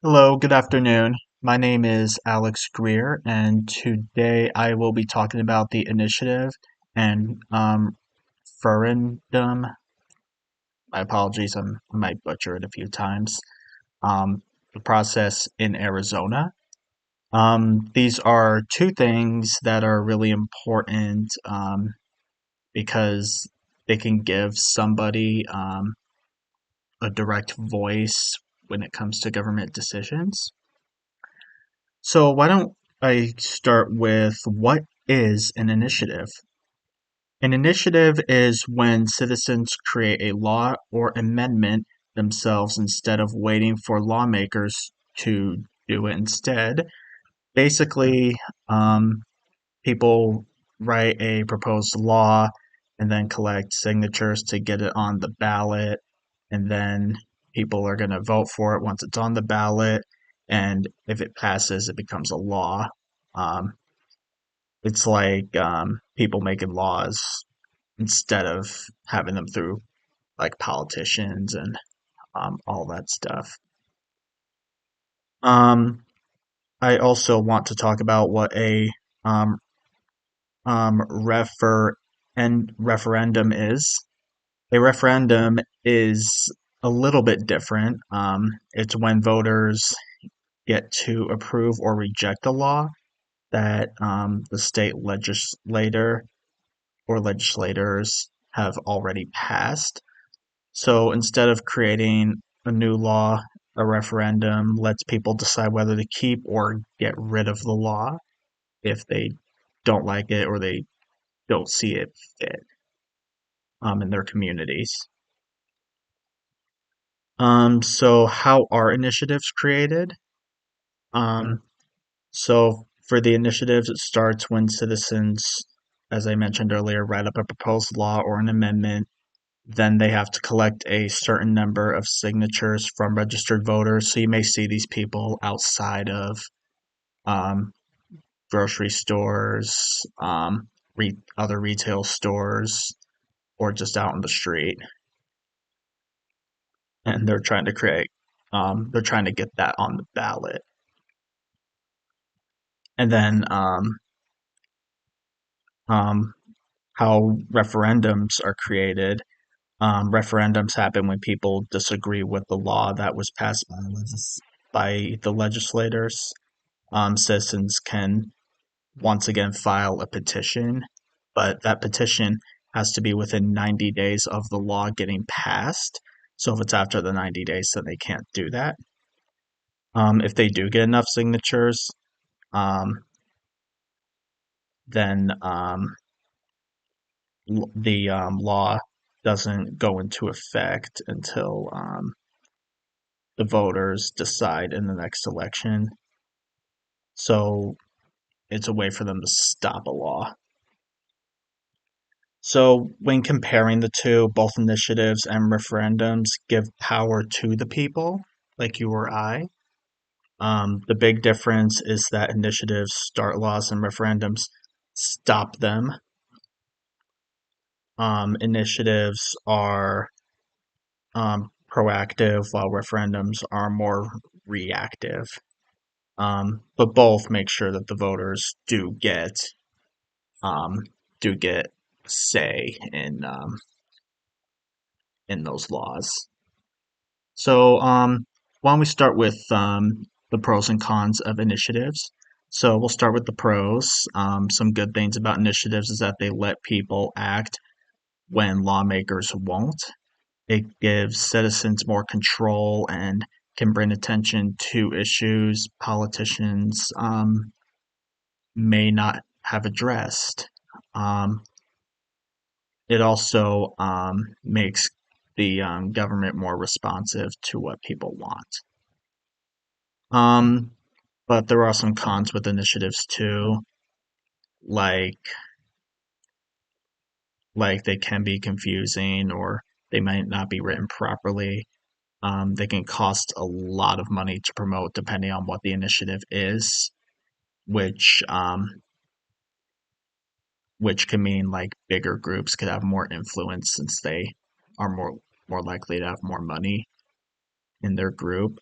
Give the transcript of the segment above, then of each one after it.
Hello, good afternoon. My name is Alex Greer, and today I will be talking about the initiative and referendum. My apologies, I might butcher it a few times. The process in Arizona. These are two things that are really important because they can give somebody a direct voice when it comes to government decisions. So why don't I start with what is an initiative? An initiative is when citizens create a law or amendment themselves instead of waiting for lawmakers to do it instead. Basically, um, people write a proposed law and then collect signatures to get it on the ballot, and then people are going to vote for it once it's on the ballot, and if it passes, it becomes a law. Um, it's like people making laws instead of having them through like politicians and all that stuff. Um, I also want to talk about what a um, referendum is. A referendum is a little bit different. It's when voters get to approve or reject a law that the state legislator or legislators have already passed. So instead of creating a new law, a referendum lets people decide whether to keep or get rid of the law if they don't like it or they don't see it fit in their communities. So how are initiatives created? Um, so for the initiatives, it starts when citizens, as I mentioned earlier, write up a proposed law or an amendment. Then they have to collect a certain number of signatures from registered voters. So you may see these people outside of um, grocery stores, other retail stores, or just out in the street. And they're trying to get that on the ballot. And then um, how referendums are created. Referendums happen when people disagree with the law that was passed by the legislators. Citizens can once again file a petition, but that petition has to be within 90 days of the law getting passed. So if it's after the 90 days, then they can't do that. If they do get enough signatures, um, then the law doesn't go into effect until the voters decide in the next election. So it's a way for them to stop a law. So, when comparing the two, both initiatives and referendums give power to the people, like you or I. The big difference is that initiatives start laws and referendums stop them. Initiatives are proactive, while referendums are more reactive. But both make sure that the voters um, do get say in those laws. So, why don't we start with the pros and cons of initiatives? So, we'll start with the pros. Some good things about initiatives is that they let people act when lawmakers won't. It gives citizens more control and can bring attention to issues politicians may not have addressed. Um, it also makes the government more responsive to what people want. Um, but there are some cons with initiatives too, like they can be confusing or they might not be written properly. They can cost a lot of money to promote depending on what the initiative is, which which can mean like bigger groups could have more influence since they are more likely to have more money in their group.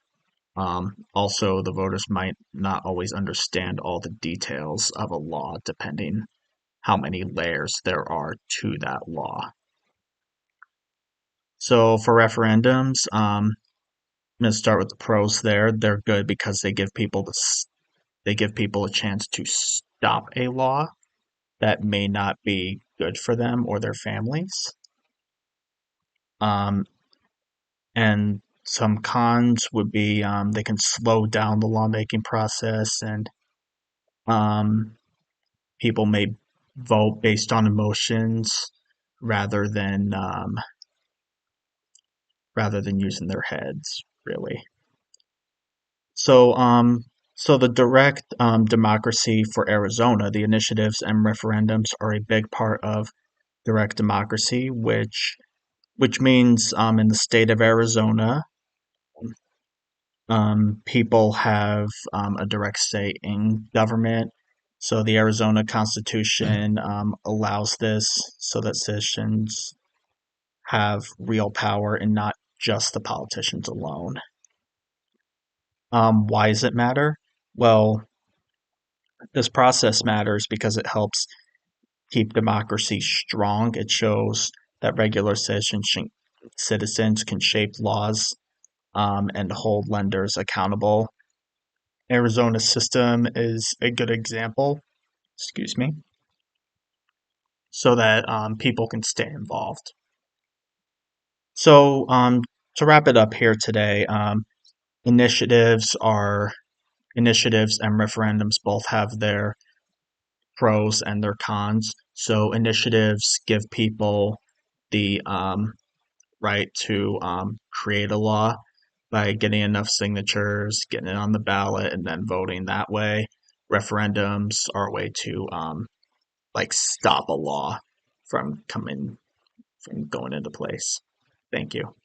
Also, the voters might not always understand all the details of a law, depending how many layers there are to that law. So for referendums, I'm going to start with the pros there. They're good because they give people a chance to stop a law that may not be good for them or their families. Um, and some cons would be they can slow down the lawmaking process, and um, people may vote based on emotions rather than um, rather than using their heads, really. So, so the direct democracy for Arizona, the initiatives and referendums are a big part of direct democracy, which means in the state of Arizona, people have a direct say in government. So the Arizona Constitution allows this so that citizens have real power and not just the politicians alone. Why does it matter? Well, this process matters because it helps keep democracy strong. It shows that regular citizens can shape laws and hold lenders accountable. Arizona's system is a good example, excuse me, so that people can stay involved. So, to wrap it up here today, initiatives are initiatives and referendums both have their pros and their cons. So, initiatives give people the right to create a law by getting enough signatures, getting it on the ballot, and then voting that way. Referendums are a way to like stop a law from coming from going into place. Thank you.